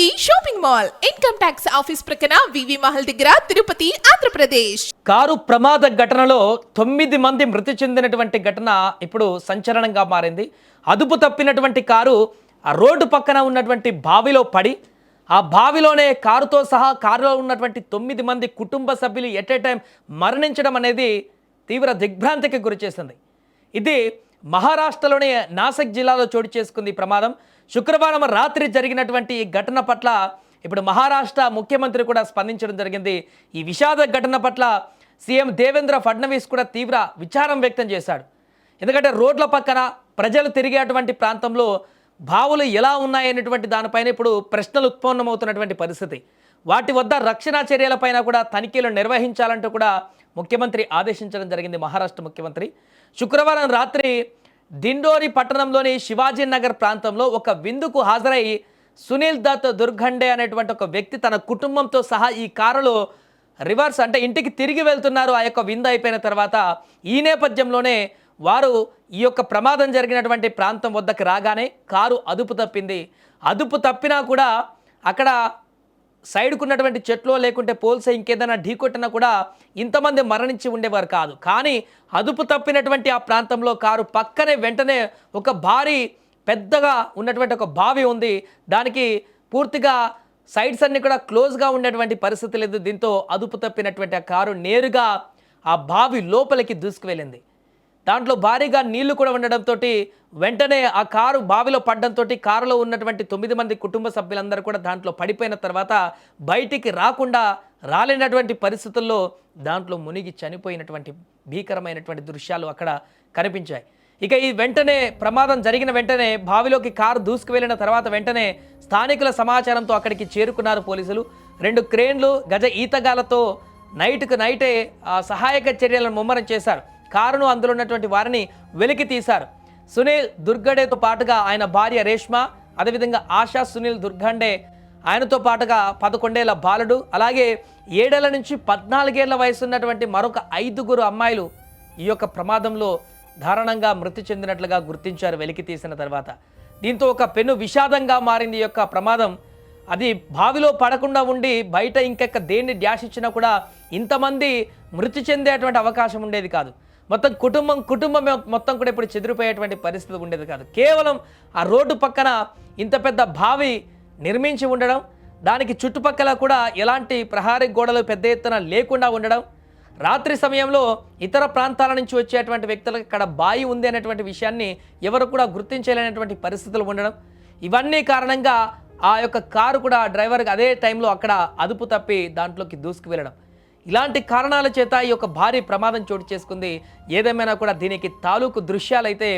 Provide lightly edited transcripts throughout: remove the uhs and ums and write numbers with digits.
రాజుకి shopping mall income tax office ప్రక్కన వివి మహల్ దగ్గర తిరుపతి ఆంధ్రప్రదేశ్. కారు ప్రమాద ఘటనలో 9 మంది మృతి చెందినటువంటి ఘటన ఇప్పుడు సంచలనంగా మారింది. అదుపు తప్పినటువంటి కారు ఆ రోడ్డు పక్కన ఉన్నటువంటి బావిలో పడి ఆ బావిలోనే కారుతో సహా కారులో ఉన్నటువంటి 9 మంది కుటుంబ సభ్యులు ఎట్ ఏ టైం మరణించడం అనేది తీవ్ర దిగ్భ్రాంతికి గురిచేసింది. ఇది మహారాష్ట్రలోని నాసిక్ జిల్లాలో చోటు చేసుకుంది ప్రమాదం. శుక్రవారం రాత్రి జరిగినటువంటి ఈ ఘటన పట్ల ఇప్పుడు మహారాష్ట్ర ముఖ్యమంత్రి కూడా స్పందించడం జరిగింది. ఈ విషాద ఘటన పట్ల సీఎం దేవేంద్ర ఫడ్నవీస్ కూడా తీవ్ర విచారం వ్యక్తం చేశాడు. ఎందుకంటే రోడ్ల పక్కన ప్రజలు తిరిగేటువంటి ప్రాంతంలో బావులు ఎలా ఉన్నాయనేటువంటి దానిపైన ఇప్పుడు ప్రశ్నలు ఉత్పన్నమవుతున్నటువంటి పరిస్థితి. వాటి వద్ద రక్షణ చర్యలపైన కూడా తనిఖీలు నిర్వహించాలంటూ కూడా ముఖ్యమంత్రి ఆదేశించడం జరిగింది. మహారాష్ట్ర ముఖ్యమంత్రి శుక్రవారం రాత్రి దిండోరి పట్టణంలోని శివాజీ నగర్ ప్రాంతంలో ఒక విందుకు హాజరై సునీల్ దత్ దుర్గండే అనేటువంటి ఒక వ్యక్తి తన కుటుంబంతో సహా ఈ కారులో రివర్స్ అంటే ఇంటికి తిరిగి వెళ్తున్నారు. ఆ యొక్క విందు అయిపోయిన తర్వాత ఈ నేపథ్యంలోనే వారు ఈ యొక్క ప్రమాదం జరిగినటువంటి ప్రాంతం వద్దకు రాగానే కారు అదుపు తప్పింది. అదుపు తప్పినా కూడా అక్కడ సైడ్కు ఉన్నటువంటి చెట్లు లేకుంటే పోల్స్ ఇంకేదైనా ఢీకొట్టినా కూడా ఇంతమంది మరణించి ఉండేవారు కాదు. కానీ అదుపు తప్పినటువంటి ఆ ప్రాంతంలో కారు పక్కనే వెంటనే ఒక భారీ పెద్దగా ఉన్నటువంటి ఒక బావి ఉంది. దానికి పూర్తిగా సైడ్స్ అన్ని కూడా క్లోజ్గా ఉండేటువంటి పరిస్థితి లేదు. దీంతో అదుపు తప్పినటువంటి ఆ కారు నేరుగా ఆ బావి లోపలికి దూసుకువెళ్ళింది. దాంట్లో భారీగా నీళ్లు కూడా ఉండడంతో వెంటనే ఆ కారు బావిలో పడడంతో కారులో ఉన్నటువంటి 9 మంది కుటుంబ సభ్యులందరూ కూడా దాంట్లో పడిపోయిన తర్వాత బయటికి రాలేనటువంటి పరిస్థితుల్లో దాంట్లో మునిగి చనిపోయినటువంటి భీకరమైనటువంటి దృశ్యాలు అక్కడ కనిపించాయి. ఇక ఈ వెంటనే ప్రమాదం జరిగిన వెంటనే బావిలోకి కారు దూసుకువెళ్ళిన తర్వాత వెంటనే స్థానికుల సమాచారంతో అక్కడికి చేరుకున్నారు పోలీసులు. 2 క్రేన్లు గజ ఈతగాలతో నైటే సహాయక చర్యలను ముమ్మరం చేశారు. కారును అందులో ఉన్నటువంటి వారిని వెలికి తీశారు. సునీల్ దుర్గండేతో పాటుగా ఆయన భార్య రేష్మ, అదేవిధంగా ఆశా సునీల్ దుర్గండే ఆయనతో పాటుగా 11 ఏళ్ల బాలుడు, అలాగే 7 ఏళ్ల నుంచి 14 ఏళ్ల వయసు ఉన్నటువంటి మరొక 5 అమ్మాయిలు ఈ యొక్క ప్రమాదంలో దారుణంగా మృతి చెందినట్లుగా గుర్తించారు వెలికి తీసిన తర్వాత. దీంతో ఒక పెను విషాదంగా మారింది ఈ యొక్క ప్రమాదం. అది బావిలో పడకుండా ఉండి బయట ఇంకెక్క దేన్ని డ్యాష్ ఇచ్చినా కూడా ఇంతమంది మృతి చెందేటువంటి అవకాశం ఉండేది కాదు. మొత్తం కుటుంబం మొత్తం కూడా ఇప్పుడు చెదిరిపోయేటువంటి పరిస్థితి ఉండేది కాదు. కేవలం ఆ రోడ్డు పక్కన ఇంత పెద్ద బావి నిర్మించి ఉండడం, దానికి చుట్టుపక్కల కూడా ఎలాంటి ప్రహారీ గోడలు పెద్ద ఎత్తున లేకుండా ఉండడం, రాత్రి సమయంలో ఇతర ప్రాంతాల నుంచి వచ్చేటువంటి వ్యక్తులకు ఇక్కడ బావి ఉంది అనేటువంటి విషయాన్ని ఎవరు కూడా గుర్తించలేనటువంటి పరిస్థితులు ఉండడం, ఇవన్నీ కారణంగా ఆ యొక్క కారు కూడా డ్రైవర్కి అదే టైంలో అక్కడ అదుపు తప్పి దాంట్లోకి దూసుకు వెళ్ళడం, ఇలాంటి కారణాల చేత ఈ యొక్క భారీ ప్రమాదం చోటు చేసుకుంది. ఏదేమైనా కూడా దీనికి తాలూకు దృశ్యాలైతే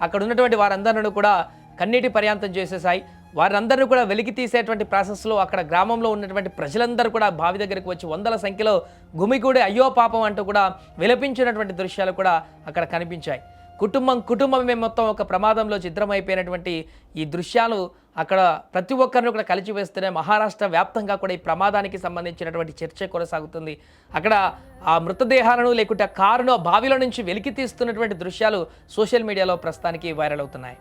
అక్కడ ఉన్నటువంటి వారందరినీ కూడా కన్నీటి పర్యాంతం చేసేసాయి. వారందరినీ కూడా వెలికి తీసేటువంటి ప్రాసెస్లో అక్కడ గ్రామంలో ఉన్నటువంటి ప్రజలందరూ కూడా బావి దగ్గరికి వచ్చి వందల సంఖ్యలో గుమిగూడి అయ్యో పాపం అంటూ కూడా విలపించినటువంటి దృశ్యాలు కూడా అక్కడ కనిపించాయి. కుటుంబమే మొత్తం ఒక ప్రమాదంలో చిత్రమైపోయినటువంటి ఈ దృశ్యాలు అక్కడ ప్రతి ఒక్కరిని కూడా కలిచివేస్తూనే మహారాష్ట్ర వ్యాప్తంగా కూడా ఈ ప్రమాదానికి సంబంధించినటువంటి చర్చ కొనసాగుతుంది. అక్కడ ఆ మృతదేహాలను లేకుంటే ఆ కారును బావిలో నుంచి వెలికి తీస్తున్నటువంటి దృశ్యాలు సోషల్ మీడియాలో ప్రస్తుతానికి వైరల్ అవుతున్నాయి.